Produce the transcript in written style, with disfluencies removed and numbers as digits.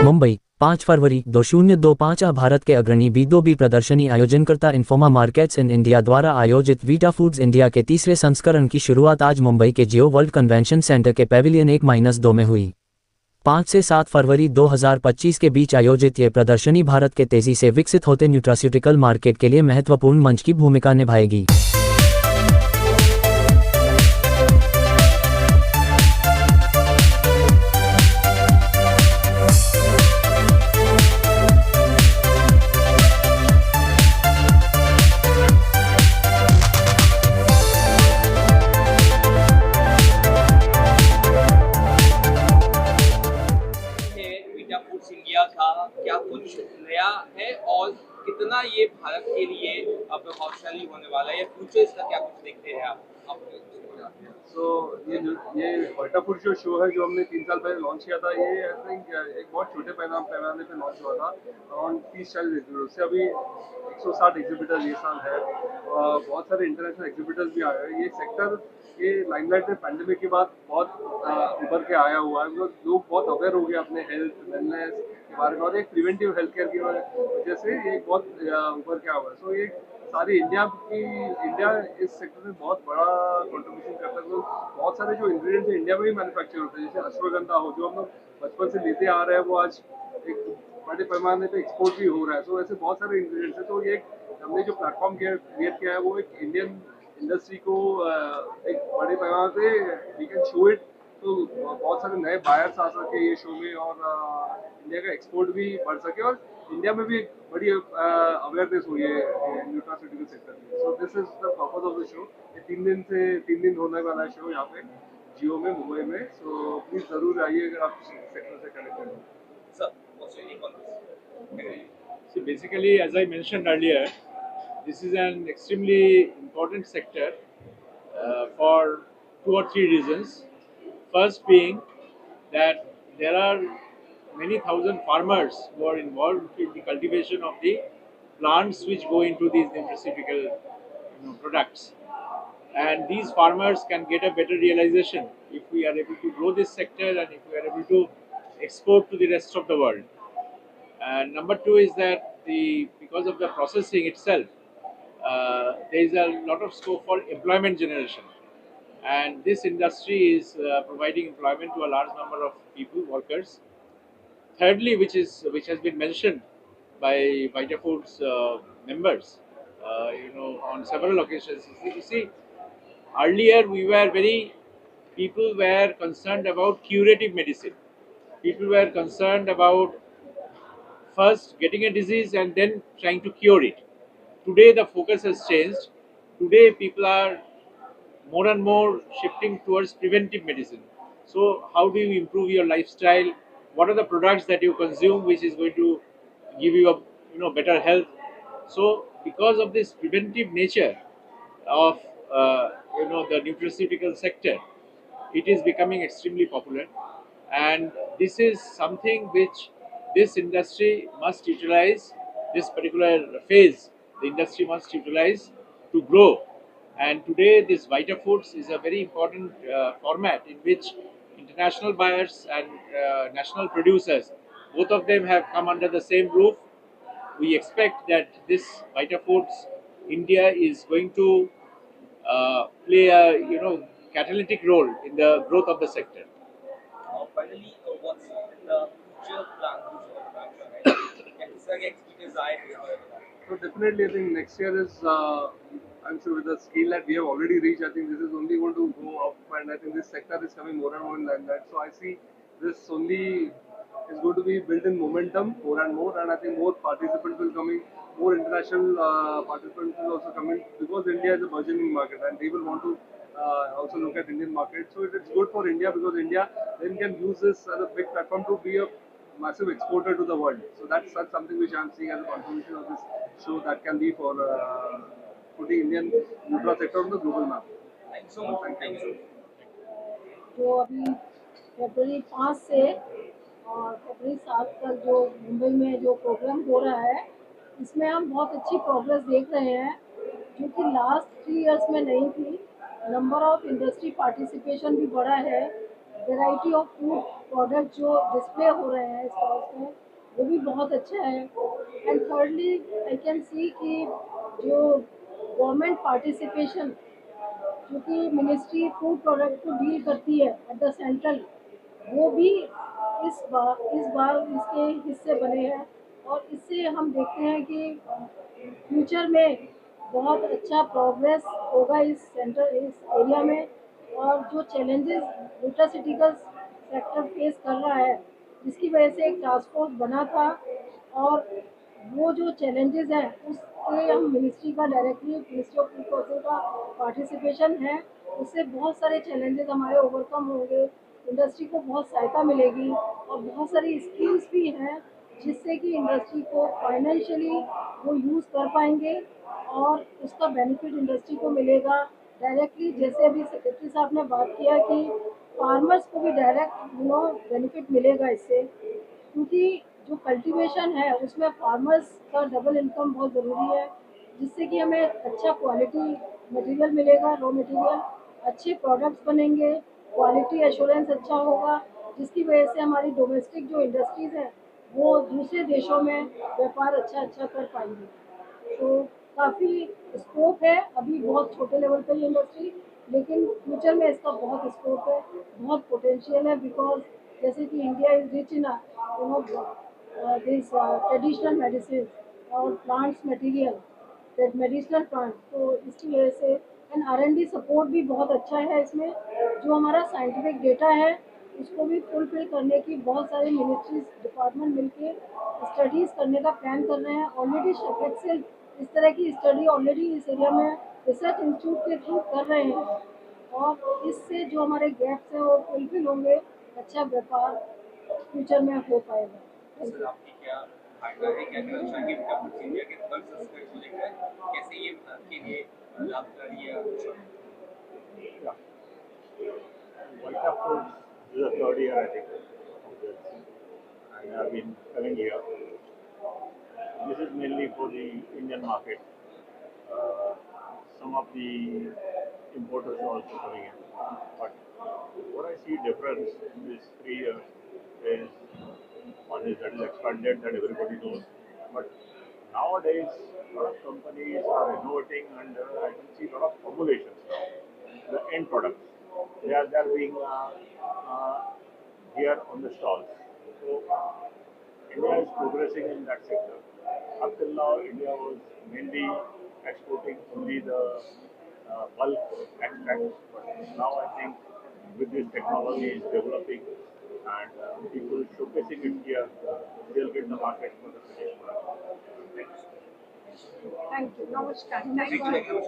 मुंबई 5 फरवरी 2025 भारत के अग्रणी B2B प्रदर्शनी आयोजनकर्ता इन्फोमा मार्केट्स इन इंडिया द्वारा आयोजित वीटा फूड्स इंडिया के तीसरे संस्करण की शुरुआत आज मुंबई के जियो वर्ल्ड कन्वेंशन सेंटर के पैविलियन 1-2 में हुई। 5 से 7 फरवरी 2025 के बीच आयोजित ये प्रदर्शनी भारत के तेजी से विकसित होते न्यूट्रास्यूटिकल मार्केट के लिए महत्वपूर्ण मंच की भूमिका निभाएगी। वीटा फूड्स इंडिया का क्या कुछ नया है और कितना ये भारत के लिए प्रभावशाली होने वाला है या फ्यूचर इसका क्या कुछ देखते हैं आप? तो ये वीटा फूड जो शो है जो हमने 3 साल पहले लॉन्च किया था, ये आई थिंक एक बहुत छोटे पैमाने पे लॉन्च हुआ था, अराउंड 30-40 एग्जिबिटर्स से। अभी 160 एग्जिबिटर्स ये साल है। बहुत सारे इंटरनेशनल एग्जिबिटर्स भी आए हैं। ये सेक्टर ये लाइमलाइट में पैंडेमिक के बाद बहुत उभर के आया हुआ है, बिकॉज लोग बहुत अवेयर हो गए अपने हेल्थ वेलनेस के बारे में, और एक प्रिवेंटिव हेल्थ केयर की वजह से ये बहुत उभर के आया हुआ है। सो ये सारी इंडिया इस सेक्टर में बहुत बड़ा कंट्रीब्यूशन करता है। तो बहुत सारे जो इंग्रेडिएंट्स इंडिया में ही मैन्युफैक्चर होते हैं, जैसे अश्वगंधा हो जो हम लोग बचपन से लेते आ रहे हैं, वो आज एक बड़े पैमाने पे एक्सपोर्ट भी हो रहा है। तो ऐसे बहुत सारे इंग्रेडिएंट्स हैं। तो ये हमने जो प्लेटफॉर्म क्रिएट किया है वो एक इंडियन इंडस्ट्री को एक बड़े पैमाने पे वी कैन शो इट। तो बहुत सारे नए बायर्स आ सके ये शो में, और इंडिया का एक्सपोर्ट भी बढ़ सके, और इंडिया में भी एक बड़ी अवेयरनेस हुई है न्यूट्रास्यूटिकल सेक्टर में। So this is the purpose of the show. ये 3 दिन होने वाला है शो यहाँ पे जियो में मुंबई में। सो प्लीज जरूर आइए अगर आप सेक्टर से कनेक्टेड हो। Sir, what's your take on this? So basically, as I mentioned earlier, this is an extremely important sector for 2 or 3 reasons. First being that there are many thousand farmers who are involved in the cultivation of the plants which go into these nutraceutical products. And these farmers can get a better realization if we are able to grow this sector and if we are able to export to the rest of the world. And number two is that because of the processing itself, there is a lot of scope for employment generation, and this industry is providing employment to a large number of people, workers. Thirdly, which has been mentioned by Vita Foods members, on several occasions. You see, earlier people were concerned about curative medicine. People were concerned about first getting a disease and then trying to cure it. Today the focus has changed. Today people are more and more shifting towards preventive medicine. So how do you improve your lifestyle? What are the products that you consume which is going to give you a better health? So because of this preventive nature of the nutraceutical sector, it is becoming extremely popular, and this is something which this industry must utilize. This particular phase the industry must utilize to grow. And today this Vita Foods is a very important format in which international buyers and national producers, both of them have come under the same roof. We expect that this Vita Foods India is going to play a catalytic role in the growth of the sector. Finally, what's the future plan to So definitely, I think next year is, I'm sure with the scale that we have already reached, I think this is only going to go up, and I think this sector is coming more and more in limelight. So I see this only is going to be built in momentum more and more, and I think more participants will come in, more international participants will also come in, because India is a burgeoning market and they will want to also look at Indian market. So it's good for India, because India then can use this as a big platform to be a massive exporter to the world. So that's something which I'm seeing as a contribution of this show that can be for putting Indian nutra sector on the global map. Thank you so much. Thank you. जो अभी फरवरी 5 से और फरवरी 7 तक जो मुंबई में जो programme हो रहा है, इसमें हम बहुत अच्छी प्रोग्रेस देख रहे हैं, जो कि लास्ट 3 इयर्स में नहीं थी। नंबर ऑफ इंडस्ट्री पार्टिसिपेशन भी बढ़ा है, वैरायटी ऑफ फूड प्रोडक्ट जो डिस्प्ले हो रहे हैं स्टॉल्स में वो भी बहुत अच्छा है। And thirdly I can see कि जो गवर्नमेंट पार्टिसिपेशन जो कि मिनिस्ट्री फूड प्रोडक्ट को डील करती है एट द सेंट्रल, वो भी इस बार इसके हिस्से बने हैं। और इससे हम देखते हैं कि फ्यूचर में बहुत अच्छा प्रोग्रेस होगा इस एरिया में। और जो चैलेंजेस न्यूट्रासिटिकल सेक्टर फेस कर रहा है, जिसकी वजह से एक टास्क फोर्स बना था, और वो जो चैलेंजेस हैं उसके हम मिनिस्ट्री का directly ministry of food process का पार्टिसिपेशन है, उससे बहुत सारे चैलेंजेस हमारे ओवरकम होंगे, इंडस्ट्री को बहुत सहायता मिलेगी और बहुत सारी स्कीम्स भी हैं जिससे कि इंडस्ट्री को फाइनेंशियली वो यूज़ कर पाएंगे और उसका बेनिफिट इंडस्ट्री को मिलेगा डायरेक्टली। जैसे अभी सेक्रेटरी साहब ने बात किया कि फार्मर्स को भी डायरेक्ट बेनिफिट मिलेगा इससे, क्योंकि जो कल्टीवेशन है उसमें फार्मर्स का डबल इनकम बहुत ज़रूरी है, जिससे कि हमें अच्छा क्वालिटी मटेरियल मिलेगा, रॉ मटेरियल, अच्छे प्रोडक्ट्स बनेंगे, क्वालिटी एश्योरेंस अच्छा होगा, जिसकी वजह से हमारी डोमेस्टिक जो इंडस्ट्रीज़ हैं वो दूसरे देशों में व्यापार अच्छा कर पाएंगे। तो काफ़ी स्कोप है, अभी बहुत छोटे लेवल पे ये इंडस्ट्री, लेकिन फ्यूचर में इसका बहुत स्कोप है, बहुत पोटेंशियल है। बिकॉज जैसे कि India is rich in this traditional medicine और प्लांट्स मटेरियल, मेडिसिनल प्लांट्स, तो इसकी वजह से एंड R&D सपोर्ट भी बहुत अच्छा है इसमें। जो हमारा साइंटिफिक डेटा है उसको भी फुलफिल करने की बहुत सारे मिनिस्ट्रीज डिपार्टमेंट मिलके स्टडीज़ करने का प्लान कर रहे हैं। ऑलरेडी शेफेक्सेल इस तरह की स्टडी ऑलरेडी इस एरिया में रिसर्च इंस्टीट्यूट के थ्रू कर रहे हैं, और इससे जो हमारे गैप्स हैं वो फुलफिल होंगे, अच्छा व्यापार फ्यूचर में हो पाएगा। सर आपकी क्या धारणा है, क्या निरीक्षण है कि वीटा फूड्स इंडिया के थर्ड संस्करण को लेकर कैसे ये भारत के लिए लाभकारी है? अच्छा Yeah. Vita Foods is the third year, I think, of this. And I've been coming here. This is mainly for the Indian market. Some of the importers are also coming in. But what I see difference in these 3 years is one is that is expanded that everybody knows. But nowadays, a lot of companies are innovating and I can see a lot of formulations now. The end products. They are being here on the stalls. So India is progressing in that sector. Up till now, India was mainly exporting only the bulk extracts. But now I think with this technology is developing and people showcasing it here, they'll get the market for the finished product. Thank you. Namaskar. Thank you.